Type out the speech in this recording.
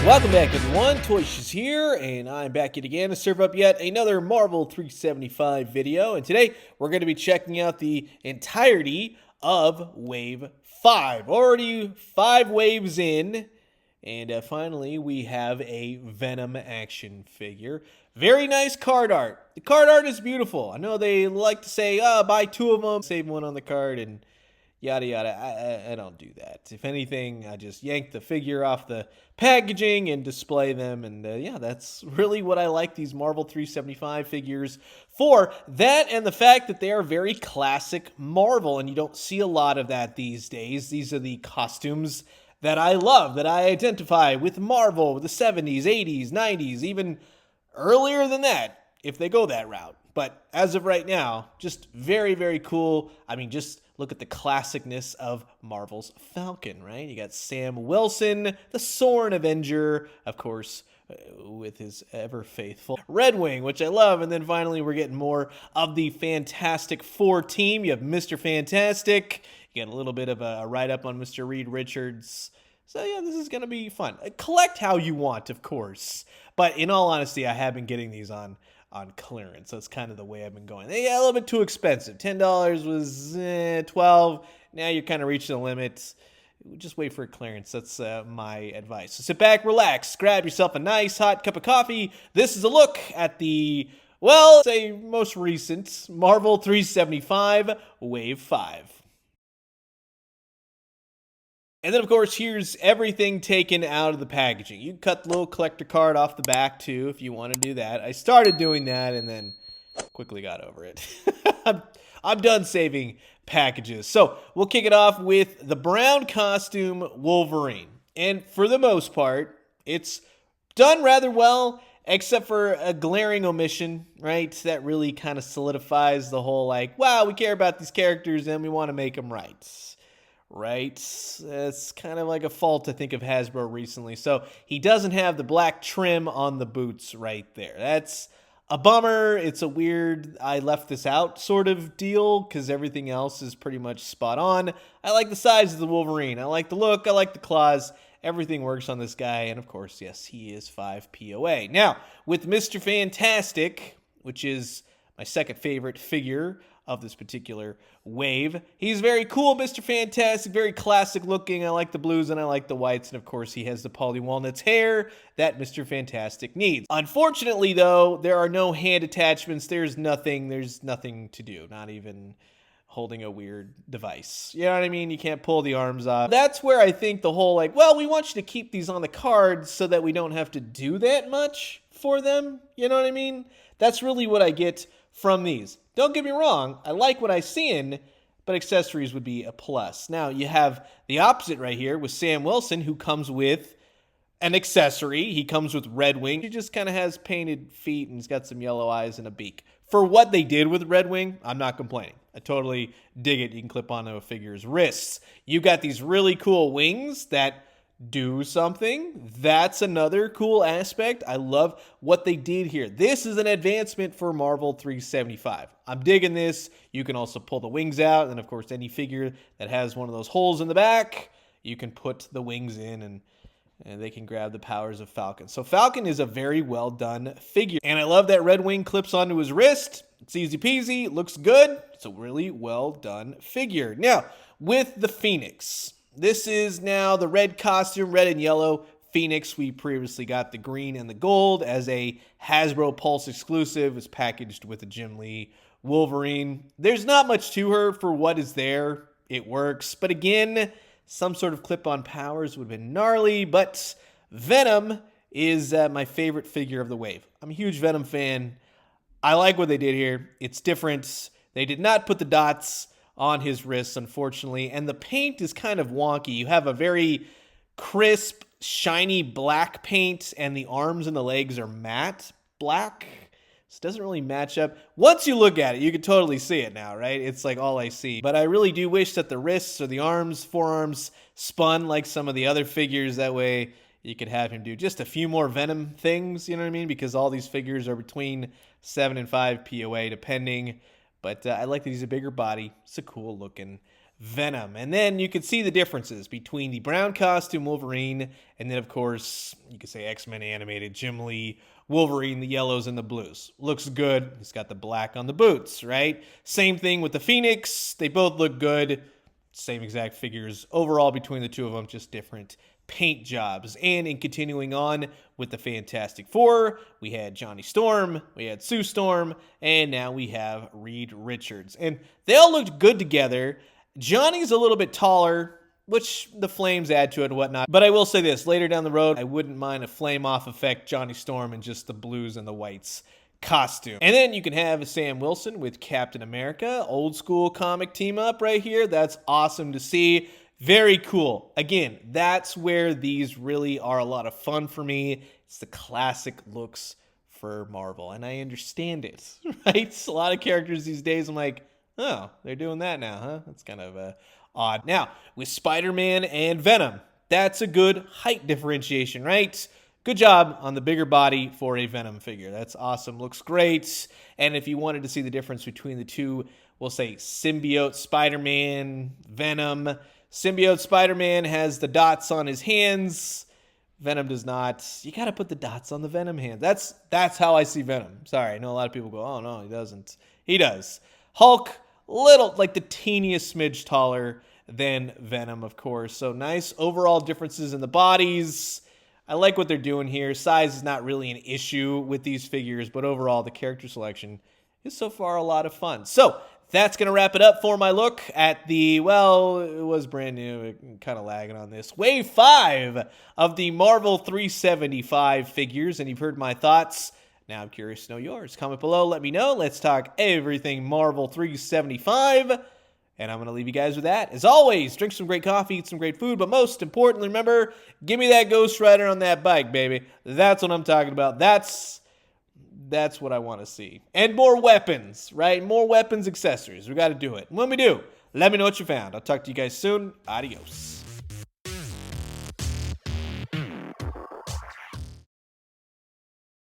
Welcome back, everyone. Toyshes here, and I'm back yet again to serve up yet another Marvel 375 video. And today, we're going to be checking out the entirety of Wave 5. Already 5 waves in, and finally, we have a Venom action figure. Very nice card art. The card art is beautiful. I know they like to say, buy 2 of them, save 1 on the card, and yada yada. I don't do that. If anything, I just yank the figure off the packaging and display them, and yeah, that's really what I like these Marvel 375 figures for. That and the fact that they are very classic Marvel, and you don't see a lot of that these days. These are the costumes that I love, that I identify with Marvel, with the 70s, 80s, 90s, even earlier than that, if they go that route. But as of right now, just very, very cool. I mean, just look at the classicness of Marvel's Falcon, right? You got Sam Wilson, the Soarin' Avenger, of course, with his ever-faithful Redwing, which I love. And then finally, we're getting more of the Fantastic Four team. You have Mr. Fantastic. You get a little bit of a write-up on Mr. Reed Richards. So yeah, this is going to be fun. Collect how you want, of course. But in all honesty, I have been getting these on clearance. That's kind of the way I've been going. They got a little bit too expensive. $10 was $12. Now you're kind of reaching the limit. Just wait for a clearance. That's my advice. So sit back, relax, grab yourself a nice hot cup of coffee. This is a look at the, well, say most recent Marvel 375 Wave 5. And then, of course, here's everything taken out of the packaging. You can cut the little collector card off the back, too, if you want to do that. I started doing that and then quickly got over it. I'm done saving packages. So we'll kick it off with the brown costume Wolverine. And for the most part, it's done rather well, except for a glaring omission, right? That really kind of solidifies the whole, like, wow, we care about these characters and we want to make them right. Right? It's kind of like a fault, I think, of Hasbro recently. So he doesn't have the black trim on the boots right there. That's a bummer. It's a weird, I left this out sort of deal because everything else is pretty much spot on. I like the size of the Wolverine. I like the look. I like the claws. Everything works on this guy. And of course, yes, he is 5 POA. Now, with Mr. Fantastic, which is my second favorite figure of this particular wave. He's very cool, Mr. Fantastic, very classic looking. I like the blues and I like the whites. And of course, he has the Polly Walnuts hair that Mr. Fantastic needs. Unfortunately, though, there are no hand attachments. There's nothing to do, not even holding a weird device. You know what I mean? You can't pull the arms off. That's where I think the whole, like, well, we want you to keep these on the cards so that we don't have to do that much for them. You know what I mean? That's really what I get from these. Don't get me wrong, I like what I see in, but accessories would be a plus. Now, you have the opposite right here with Sam Wilson, who comes with an accessory. He comes with Redwing. He just kind of has painted feet and he's got some yellow eyes and a beak. For what they did with Redwing, I'm not complaining. I totally dig it. You can clip onto a figure's wrists. You got these really cool wings that do something. That's another cool aspect. I love what they did here. This is an advancement for Marvel 375. I'm digging this. You can also pull the wings out, and of course, any figure that has one of those holes in the back, you can put the wings in, and they can grab the powers of Falcon. So Falcon is a very well done figure, and I love that Redwing clips onto his wrist. It's easy peasy, looks good. It's a really well done figure. Now, with the Phoenix, this is now the red costume, red and yellow Phoenix. We previously got the green and the gold as a Hasbro Pulse exclusive. It's packaged with a Jim Lee Wolverine. There's not much to her for what is there. It works. But again, some sort of clip-on powers would have been gnarly. But Venom is my favorite figure of the wave. I'm a huge Venom fan. I like what they did here. It's different. They did not put the dots on his wrists, unfortunately, and the paint is kind of wonky. You have a very crisp, shiny black paint, and the arms and the legs are matte black. This doesn't really match up. Once you look at it, you can totally see it now, right? It's like all I see. But I really do wish that the wrists or the arms, forearms spun like some of the other figures. That way you could have him do just a few more Venom things, you know what I mean? Because all these figures are between 7 and 5 POA, depending. But I like that he's a bigger body. It's a cool looking Venom. And then you can see the differences between the brown costume Wolverine and then, of course, you could say X-Men animated Jim Lee Wolverine, the yellows and the blues. Looks good. He's got the black on the boots, right? Same thing with the Phoenix. They both look good. Same exact figures overall between the two of them, just different paint jobs. And in continuing on with the Fantastic Four, we had Johnny Storm, we had Sue Storm, and now we have Reed Richards. And they all looked good together. Johnny's a little bit taller, which the flames add to it and whatnot. But I will say this, later down the road, I wouldn't mind a flame-off effect Johnny Storm in just the blues and the whites costume. And then you can have Sam Wilson with Captain America, old school comic team up right here. That's awesome to see. Very cool. Again, that's where these really are a lot of fun for me. It's the classic looks for Marvel, and I understand it, right? A lot of characters these days, I'm like, oh, they're doing that now, huh? That's kind of odd. Now, with Spider-Man and Venom, that's a good height differentiation, right? Good job on the bigger body for a Venom figure. That's awesome. Looks great. And if you wanted to see the difference between the two, we'll say Symbiote Spider-Man, Venom. Symbiote Spider-Man has the dots on his hands. Venom does not. You got to put the dots on the Venom hand. That's how I see Venom. Sorry, I know a lot of people go, oh, no, he doesn't. He does. Hulk, little, like the teeniest smidge taller than Venom, of course. So nice overall differences in the bodies. I like what they're doing here. Size is not really an issue with these figures, but overall the character selection is so far a lot of fun. So that's going to wrap it up for my look at the, well, it was brand new, kind of lagging on this, Wave 5 of the Marvel 375 figures, and you've heard my thoughts. Now I'm curious to know yours. Comment below, let me know. Let's talk everything Marvel 375. And I'm going to leave you guys with that. As always, drink some great coffee, eat some great food, but most importantly, remember, give me that Ghost Rider on that bike, baby. That's what I'm talking about. That's what I want to see. And more weapons, right? More weapons, accessories. We got to do it. And when we do, let me know what you found. I'll talk to you guys soon. Adios.